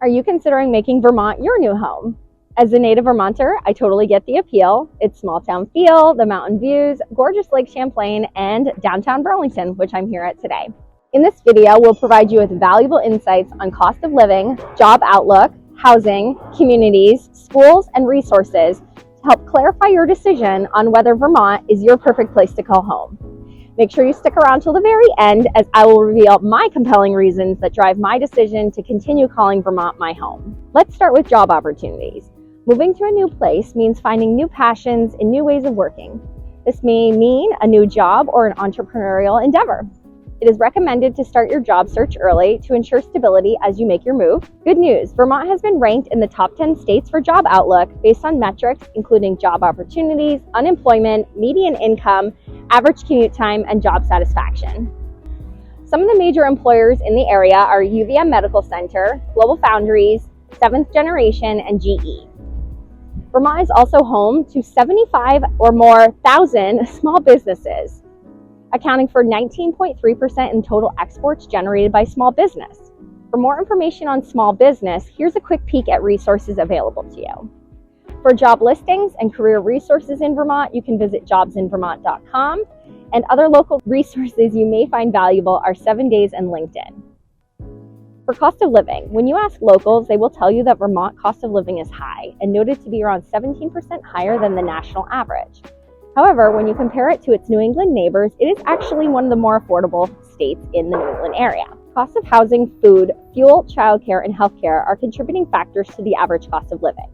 Are you considering making Vermont your new home? As a native Vermonter, I totally get the appeal. Its small town feel, the mountain views, gorgeous Lake Champlain, and downtown Burlington, which I'm here at today. In this video, we'll provide you with valuable insights on cost of living, job outlook, housing, communities, schools, and resources to help clarify your decision on whether Vermont is your perfect place to call home. Make sure you stick around till the very end, as I will reveal my compelling reasons that drive my decision to continue calling Vermont my home. Let's start with job opportunities. Moving to a new place means finding new passions and new ways of working. This may mean a new job or an entrepreneurial endeavor. It is recommended to start your job search early to ensure stability as you make your move. Good news, Vermont has been ranked in the top 10 states for job outlook based on metrics including job opportunities, unemployment, median income, average commute time, and job satisfaction. Some of the major employers in the area are UVM Medical Center, Global Foundries, Seventh Generation, and GE. Vermont is also home to 75 or more thousand small businesses, accounting for 19.3% in total exports generated by small business. For more information on small business, here's a quick peek at resources available to you. For job listings and career resources in Vermont, you can visit jobsinvermont.com, and other local resources you may find valuable are 7 Days and LinkedIn. For cost of living, when you ask locals, they will tell you that Vermont cost of living is high and noted to be around 17% higher than the national average. However, when you compare it to its New England neighbors, it is actually one of the more affordable states in the New England area. Cost of housing, food, fuel, childcare, and healthcare are contributing factors to the average cost of living.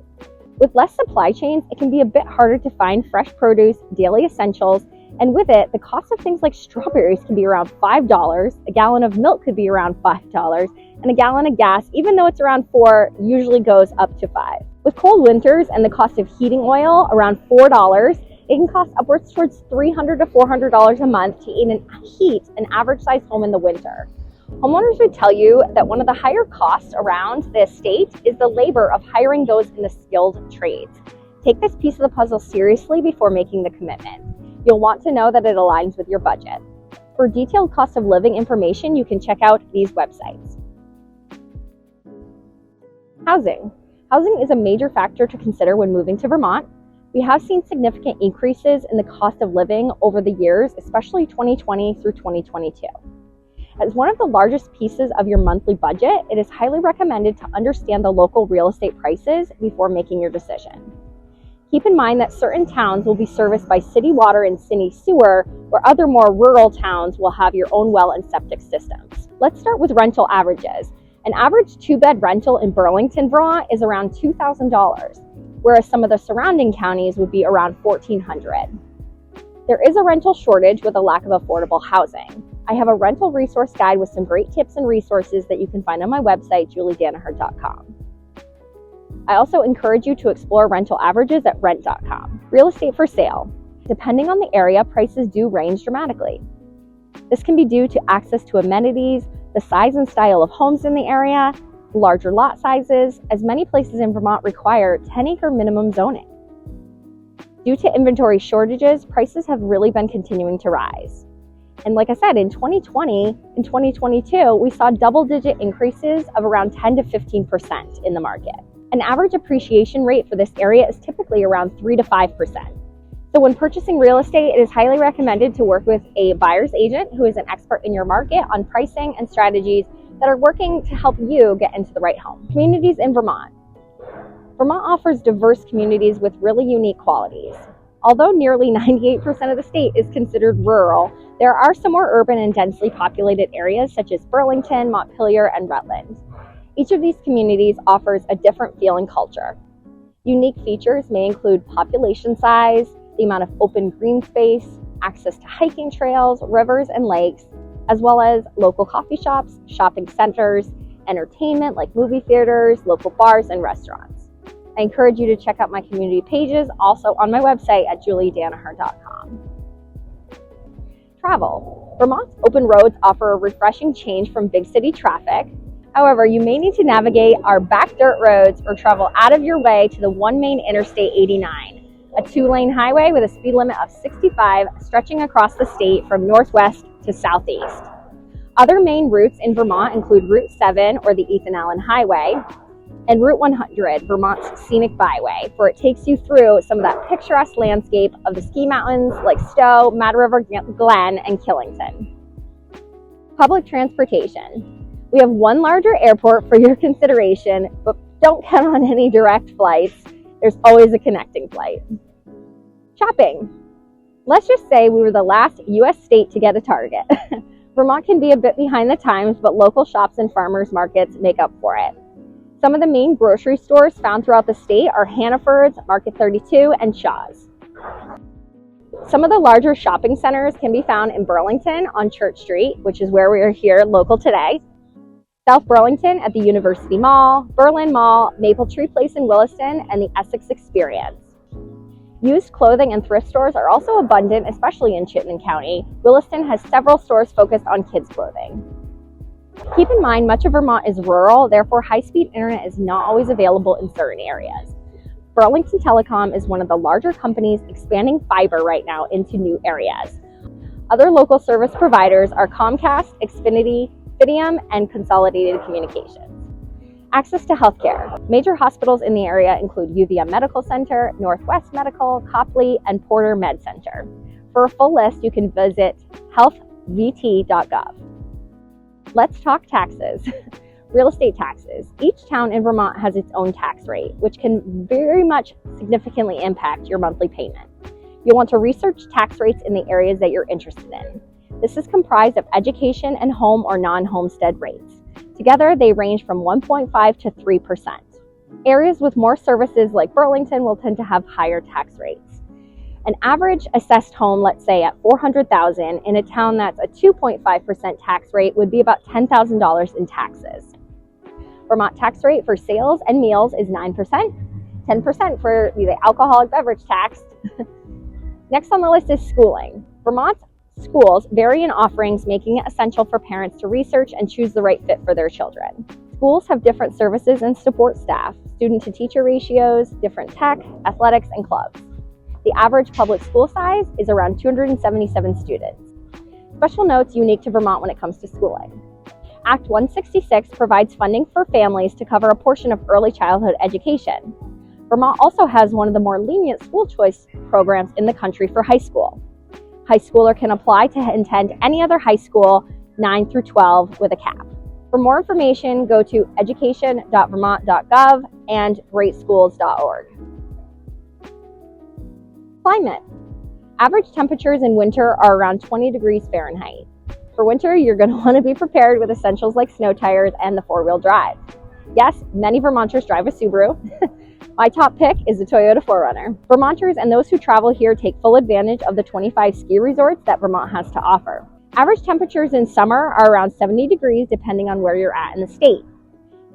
With less supply chains, it can be a bit harder to find fresh produce, daily essentials, and with it, the cost of things like strawberries can be around $5, a gallon of milk could be around $5, and a gallon of gas, even though it's around $4, usually goes up to $5. With cold winters and the cost of heating oil around $4, it can cost upwards towards $300 to $400 a month to heat an average-sized home in the winter. Homeowners would tell you that one of the higher costs around this state is the labor of hiring those in the skilled trades. Take this piece of the puzzle seriously before making the commitment. You'll want to know that it aligns with your budget. For detailed cost of living information, you can check out these websites. Housing. Housing is a major factor to consider when moving to Vermont. We have seen significant increases in the cost of living over the years, especially 2020 through 2022. As one of the largest pieces of your monthly budget, it is highly recommended to understand the local real estate prices before making your decision. Keep in mind that certain towns will be serviced by city water and city sewer, where other more rural towns will have your own well and septic systems. Let's start with rental averages. An average 2-bed rental in Burlington, Vermont is around $2,000. Whereas some of the surrounding counties would be around $1,400. There is a rental shortage with a lack of affordable housing. I have a rental resource guide with some great tips and resources that you can find on my website, juliedanaher.com. I also encourage you to explore rental averages at rent.com. Real estate for sale. Depending on the area, prices do range dramatically. This can be due to access to amenities, the size and style of homes in the area, larger lot sizes, as many places in Vermont require 10-acre minimum zoning. Due to inventory shortages, prices have really been continuing to rise. And like I said, in 2020 and 2022, we saw double-digit increases of around 10 to 15% in the market. An average appreciation rate for this area is typically around 3 to 5%. So when purchasing real estate, it is highly recommended to work with a buyer's agent who is an expert in your market on pricing and strategies that are working to help you get into the right home. Communities in Vermont. Vermont offers diverse communities with really unique qualities. Although nearly 98% of the state is considered rural, there are some more urban and densely populated areas such as Burlington, Montpelier, and Rutland. Each of these communities offers a different feel and culture. Unique features may include population size, the amount of open green space, access to hiking trails, rivers, and lakes, as well as local coffee shops, shopping centers, entertainment like movie theaters, local bars, and restaurants. I encourage you to check out my community pages, also on my website at juliedanaher.com. Travel. Vermont's open roads offer a refreshing change from big city traffic. However, you may need to navigate our back dirt roads or travel out of your way to the one main Interstate 89, a 2-lane highway with a speed limit of 65 stretching across the state from northwest to southeast. Other main routes in Vermont include Route 7 or the Ethan Allen Highway, and Route 100, Vermont's scenic byway, for it takes you through some of that picturesque landscape of the ski mountains like Stowe, Mad River Glen, and Killington. Public transportation. We have one larger airport for your consideration, but don't count on any direct flights. There's always a connecting flight. Shopping. Let's just say we were the last U.S. state to get a Target. Vermont can be a bit behind the times, but local shops and farmers markets make up for it. Some of the main grocery stores found throughout the state are Hannaford's, Market 32, and Shaw's. Some of the larger shopping centers can be found in Burlington on Church Street, which is where we are here local today, South Burlington at the University Mall, Berlin Mall, Maple Tree Place in Williston, and the Essex Experience. Used clothing and thrift stores are also abundant, especially in Chittendencounty. Williston has several stores focused on kids' clothing. Keep in mind, much of Vermont is rural, therefore high-speed internet is not always available in certain areas. Burlington Telecom is one of the larger companies expanding fiber right now into new areas. Other local service providers are Comcast, Xfinity, Fidium, and Consolidated Communications. Access to healthcare. Major hospitals in the area include UVM Medical Center, Northwest Medical, Copley, and Porter Med Center. For a full list, you can visit healthvt.gov. Let's talk taxes. Real estate taxes. Each town in Vermont has its own tax rate, which can very much significantly impact your monthly payment. You'll want to research tax rates in the areas that you're interested in. This is comprised of education and home or non-homestead rates. Together, they range from 1.5 to 3%. Areas with more services like Burlington will tend to have higher tax rates. An average assessed home, let's say at $400,000 in a town that's a 2.5% tax rate would be about $10,000 in taxes. Vermont tax rate for sales and meals is 9%, 10% for the alcoholic beverage tax. Next on the list is schooling. Vermont schools vary in offerings, making it essential for parents to research and choose the right fit for their children. Schools have different services and support staff, student-to-teacher ratios, different tech, athletics, and clubs. The average public school size is around 277 students. Special notes unique to Vermont when it comes to schooling. Act 166 provides funding for families to cover a portion of early childhood education. Vermont also has one of the more lenient school choice programs in the country for high school. High schooler can apply to attend any other high school, 9 through 12, with a cap. For more information, go to education.vermont.gov and greatschools.org. Climate. Average temperatures in winter are around 20 degrees Fahrenheit. For winter, you're going to want to be prepared with essentials like snow tires and the four-wheel drive. Yes, many Vermonters drive a Subaru. My top pick is the Toyota 4Runner. Vermonters and those who travel here take full advantage of the 25 ski resorts that Vermont has to offer. Average temperatures in summer are around 70 degrees depending on where you're at in the state.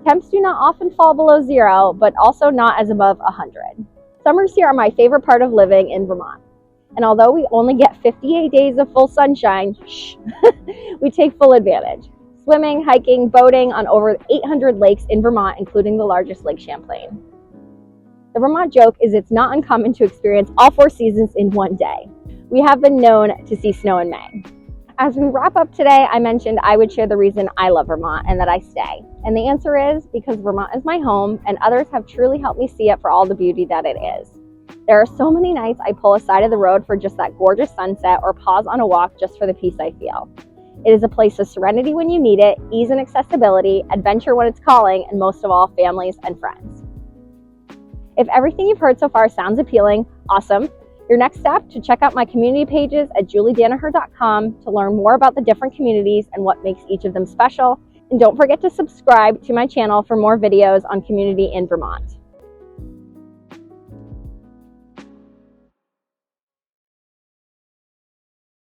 Temps do not often fall below zero, but also not as above 100. Summers here are my favorite part of living in Vermont. And although we only get 58 days of full sunshine, we take full advantage. Swimming, hiking, boating on over 800 lakes in Vermont, including the largest Lake Champlain. The Vermont joke is it's not uncommon to experience all 4 seasons in one day. We have been known to see snow in May. As we wrap up today, I mentioned I would share the reason I love Vermont and that I stay. And the answer is because Vermont is my home and others have truly helped me see it for all the beauty that it is. There are so many nights I pull aside of the road for just that gorgeous sunset or pause on a walk just for the peace I feel. It is a place of serenity when you need it, ease and accessibility, adventure when it's calling, and most of all, families and friends. If everything you've heard so far sounds appealing, awesome. Your next step to check out my community pages at juliedanaher.com to learn more about the different communities and what makes each of them special. And don't forget to subscribe to my channel for more videos on community in Vermont.